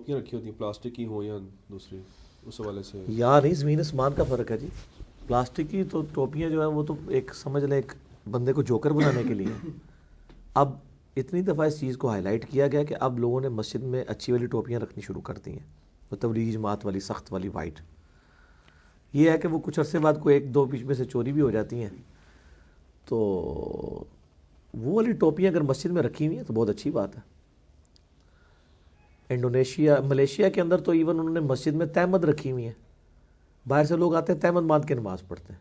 ٹوپیاں رکھی ہوتی ہیں پلاسٹک کی ہوں یا دوسری، اس حوالے سے یار نہیں، زمین آسمان کا فرق ہے جی. پلاسٹک کی تو ٹوپیاں جو ہیں وہ تو ایک سمجھ لیں ایک بندے کو جوکر بنانے کے لیے. اب اتنی دفعہ اس چیز کو ہائی لائٹ کیا گیا کہ اب لوگوں نے مسجد میں اچھی والی ٹوپیاں رکھنی شروع کر دی ہیں، وہ تبلیغی جماعت والی سخت والی وائٹ. یہ ہے کہ وہ کچھ عرصے بعد کوئی ایک دو بیچ میں سے چوری بھی ہو جاتی ہیں، تو وہ والی ٹوپیاں اگر مسجد میں رکھی ہوئی ہیں تو بہت اچھی بات ہے. انڈونیشیا ملیشیا کے اندر تو ایون انہوں نے مسجد میں تہمد رکھی ہوئی ہیں، باہر سے لوگ آتے ہیں تہمد باندھ کے نماز پڑھتے ہیں.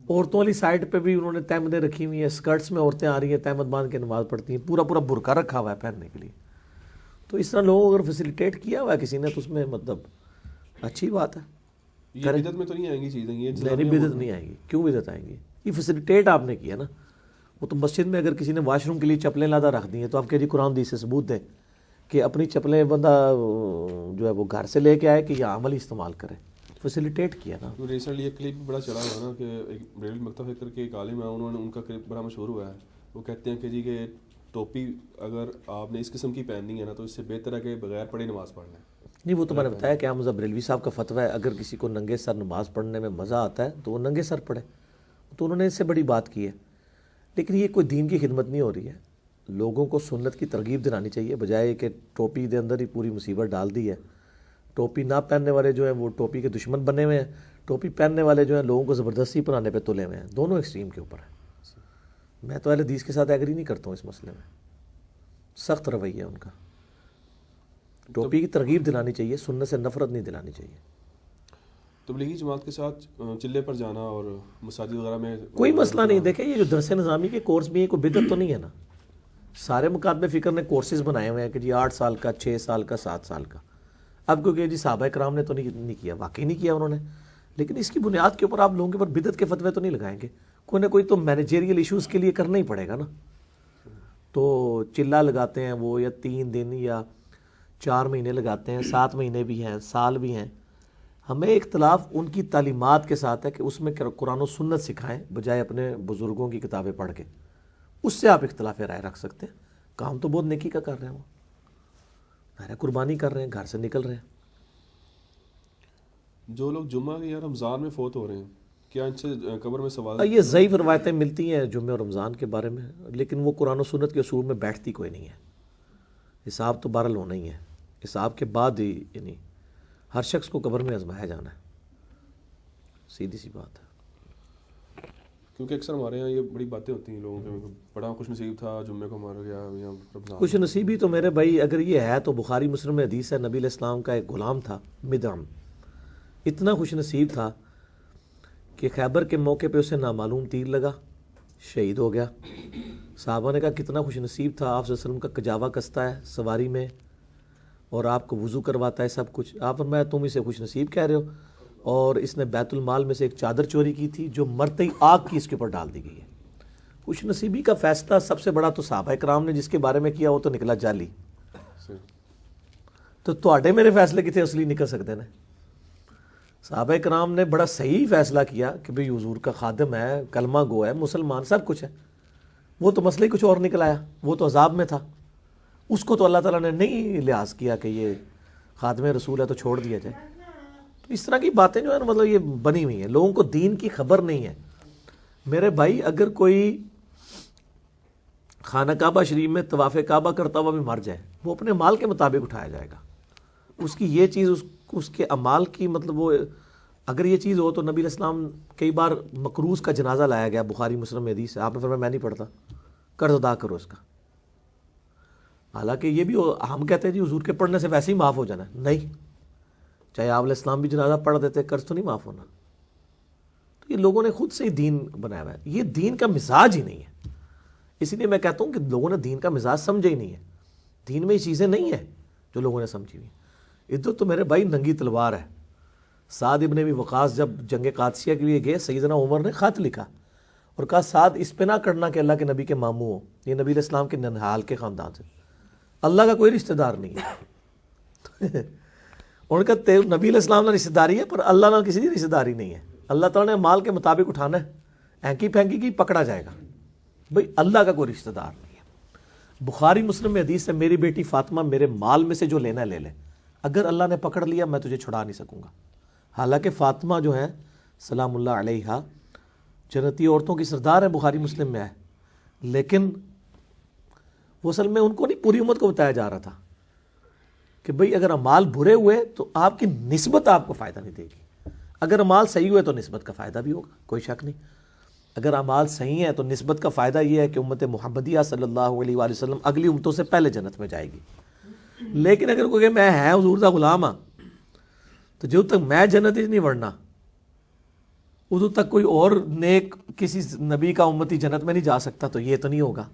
عورتوں والی سائڈ پہ بھی انہوں نے تہمدیں رکھی ہوئی ہیں، اسکرٹس میں عورتیں آ رہی ہیں تہمد باندھ کے نماز پڑھتی ہیں، پورا پورا برقع رکھا ہوا ہے پہننے کے لیے. تو اس طرح لوگوں کو اگر فیسیلیٹیٹ کیا ہوا ہے کسی نے تو اس میں مطلب اچھی بات ہے. یہ بدعت میں تو نہیں آئیں گی چیزیں، یہ نہیں بدعت نہیں آئیں گی. کیوں بدعت آئیں گی؟ یہ فیسیلیٹیٹ آپ نے کیا نا. وہ تو مسجد میں اگر کسی نے واش روم کے لیے چپلیں لادا رکھ دی ہیں تو آپ کہہ جی قرآن حدیث سے ثبوت دیں کہ اپنی چپلیں بندہ جو ہے وہ گھر سے لے کے آئے کہ یا عملی استعمال کرے. فیسیلیٹیٹ کیا نا. ریسنٹلی ایک کلپ بھی بڑا چلا ہوا ہے نا کہ ایک بریل مکتب فکر کے ایک عالم ہے، انہوں نے ان کا کلپ بڑا مشہور ہوا ہے. وہ کہتے ہیں کہ جی کہ ٹوپی اگر آپ نے اس قسم کی پہننی ہے نا تو اس سے بہتر ہے کہ بغیر پڑھے نماز پڑھ لیں. نہیں وہ تو میں نے بتایا کہ احمد بریلوی صاحب کا فتویٰ ہے اگر کسی کو ننگے سر نماز پڑھنے میں مزہ آتا ہے تو وہ ننگے سر پڑھے. تو انہوں نے اس سے بڑی بات کی ہے. لیکن یہ کوئی دین کی خدمت نہیں ہو رہی ہے. لوگوں کو سنت کی ترغیب دلانی چاہیے بجائے کہ ٹوپی دے اندر ہی پوری مصیبت ڈال دی ہے. ٹوپی نہ پہننے والے جو ہیں وہ ٹوپی کے دشمن بنے ہوئے ہیں، ٹوپی پہننے والے جو ہیں لوگوں کو زبردستی پڑھانے پہ تلے ہوئے ہیں. دونوں ایکسٹریم کے اوپر ہیں. میں تو اہل حدیث کے ساتھ ایگری نہیں کرتا ہوں اس مسئلے میں. سخت رویہ ہے ان کا. ٹوپی کی ترغیب دلانی چاہیے، سنت سے نفرت نہیں دلانی چاہیے. تبلیغی جماعت کے ساتھ چلے پر جانا اور مساجد وغیرہ میں کوئی مسئلہ نہیں. دیکھیں یہ جو درس نظامی کے کورس بھی ہیں کوئی بدعت تو نہیں ہے نا. سارے مکاتب فکر نے کورسز بنائے ہوئے ہیں کہ جی 8 سال کا 6 سال کا 7 سال کا. اب کیونکہ جی صحابہ کرام نے تو نہیں کیا، واقعی نہیں کیا انہوں نے، لیکن اس کی بنیاد کے اوپر آپ لوگوں کے اوپر بدعت کے فتوے تو نہیں لگائیں گے. کوئی نہ کوئی تو مینیجریل ایشوز کے لیے کرنا ہی پڑے گا نا. تو چلا لگاتے ہیں وہ یا 3 دن یا 4 مہینے لگاتے ہیں، 7 مہینے بھی ہیں، سال بھی ہیں. ہمیں اختلاف ان کی تعلیمات کے ساتھ ہے کہ اس میں قرآن و سنت سکھائیں بجائے اپنے بزرگوں کی کتابیں پڑھ کے. اس سے آپ اختلاف رائے رکھ سکتے ہیں. کام تو بہت نیکی کا کر رہے ہیں، وہ قربانی کر رہے ہیں، گھر سے نکل رہے ہیں. جو لوگ جمعہ یا رمضان میں فوت ہو رہے ہیں کیا ان سے قبر میں سوال؟ یہ ضعیف روایتیں ملتی ہیں جمعہ اور رمضان کے بارے میں، لیکن وہ قرآن و سنت کے اصول میں بیٹھتی کوئی نہیں ہے. حساب تو بہرحال ہونا ہی ہے. حساب کے بعد ہی یعنی ہر شخص کو قبر میں آزمایا جانا ہے. سیدھی سی بات ہے. کیونکہ اکثر ہمارے یہاں یہ بڑی باتیں ہوتی ہیں لوگوں کے، بڑا خوش نصیب تھا جمعے کو مارا گیا یا رمضان. خوش نصیبی تو میرے بھائی اگر یہ ہے تو بخاری مسلم میں حدیث ہے، نبی علیہ السلام کا ایک غلام تھا مدعم، اتنا خوش نصیب تھا کہ خیبر کے موقع پہ اسے نامعلوم تیر لگا، شہید ہو گیا. صحابہ نے کہا کتنا خوش نصیب تھا، آپ صلی اللہ علیہ وسلم کا کجاوا کستا ہے سواری میں اور آپ کو وضو کرواتا ہے سب کچھ. آپ فرمایا تم اسے خوش نصیب کہہ رہے ہو، اور اس نے بیت المال میں سے ایک چادر چوری کی تھی جو مرتے ہی آگ کی اس کے اوپر ڈال دی گئی ہے. خوش نصیبی کا فیصلہ سب سے بڑا تو صحابہ کرام نے جس کے بارے میں کیا وہ تو نکلا جعلی. تو تواڈے میرے فیصلے کتنے اصلی نکل سکتے ہیں؟ صحابہ کرام نے بڑا صحیح فیصلہ کیا کہ بھئی حضور کا خادم ہے، کلمہ گو ہے، مسلمان سب کچھ ہے. وہ تو مسئلہ ہی کچھ اور نکل آیا، وہ تو عذاب میں تھا. اس کو تو اللہ تعالیٰ نے نہیں لحاظ کیا کہ یہ خادم رسول ہے تو چھوڑ دیا جائے. تو اس طرح کی باتیں جو ہے نا مطلب یہ بنی ہوئی ہیں، لوگوں کو دین کی خبر نہیں ہے. میرے بھائی اگر کوئی خانہ کعبہ شریف میں طواف کعبہ کرتا ہوا بھی مر جائے وہ اپنے مال کے مطابق اٹھایا جائے گا. اس کی یہ چیز اس کے اعمال کی مطلب وہ اگر یہ چیز ہو تو نبی علیہ السلام کئی بار مقروض کا جنازہ لایا گیا، بخاری مسلم میں حدیث ہے. آپ نے فرمایا میں نہیں پڑھتا، قرض ادا کرو اس کا. حالانکہ یہ بھی ہم کہتے ہیں جی حضور کے پڑھنے سے ویسے ہی معاف ہو جانا ہے. نہیں، چاہے آپ علیہ السلام بھی جنازہ پڑھ دیتے قرض تو نہیں معاف ہونا. تو یہ لوگوں نے خود سے ہی دین بنایا ہوا ہے. یہ دین کا مزاج ہی نہیں ہے. اسی لیے میں کہتا ہوں کہ لوگوں نے دین کا مزاج سمجھا ہی نہیں ہے. دین میں یہ چیزیں نہیں ہیں جو لوگوں نے سمجھی ہوئی. ادھر تو میرے بھائی ننگی تلوار ہے. سعد ابن ابی وقاص جب جنگ قادسیہ کے لیے گئے سیدنا عمر نے خط لکھا اور کہا سعد اس پہ نہ کرنا کہ اللہ کے نبی کے ماموں ہو، یہ نبی علیہ السلام کے ننہال کے خاندان سے، اللہ کا کوئی رشتہ دار نہیں ہے. ان کا نبی علیہ السلام نے رشتہ داری ہے پر اللہ نہ کسی کی رشتہ داری نہیں ہے. اللہ تعالیٰ نے مال کے مطابق اٹھانا ہے، اینکی پھینکی کی پکڑا جائے گا. بھئی اللہ کا کوئی رشتہ دار نہیں ہے. بخاری مسلم میں حدیث ہے میری بیٹی فاطمہ میرے مال میں سے جو لینا ہے لے لے، اگر اللہ نے پکڑ لیا میں تجھے چھڑا نہیں سکوں گا۔ حالانکہ فاطمہ جو ہے سلام اللہ علیہا جنتی عورتوں کی سردار ہے، بخاری مسلم میں ہے، لیکن وہ اصل میں ان کو نہیں پوری امت کو بتایا جا رہا تھا کہ بھئی اگر اعمال برے ہوئے تو آپ کی نسبت آپ کو فائدہ نہیں دے گی، اگر اعمال صحیح ہوئے تو نسبت کا فائدہ بھی ہوگا، کوئی شک نہیں۔ اگر اعمال صحیح ہیں تو نسبت کا فائدہ یہ ہے کہ امت محمدیہ صلی اللہ علیہ وآلہ وسلم اگلی امتوں سے پہلے جنت میں جائے گی۔ لیکن اگر کوئی کہ میں ہے حضور دا غلام ہاں تو جب تک میں جنت ہی نہیں وڑنا ادو تک کوئی اور نیک کسی نبی کا امتی جنت میں نہیں جا سکتا، تو یہ تو نہیں ہوگا۔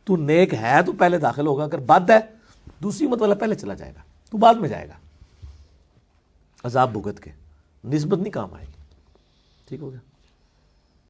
تو نیک ہے تو پہلے داخل ہوگا، اگر بد ہے دوسری امت والا پہلے چلا جائے گا، تو بعد میں جائے گا عذاب بھگت کے، نسبت نہیں کام آئے گی۔ ٹھیک ہو گیا؟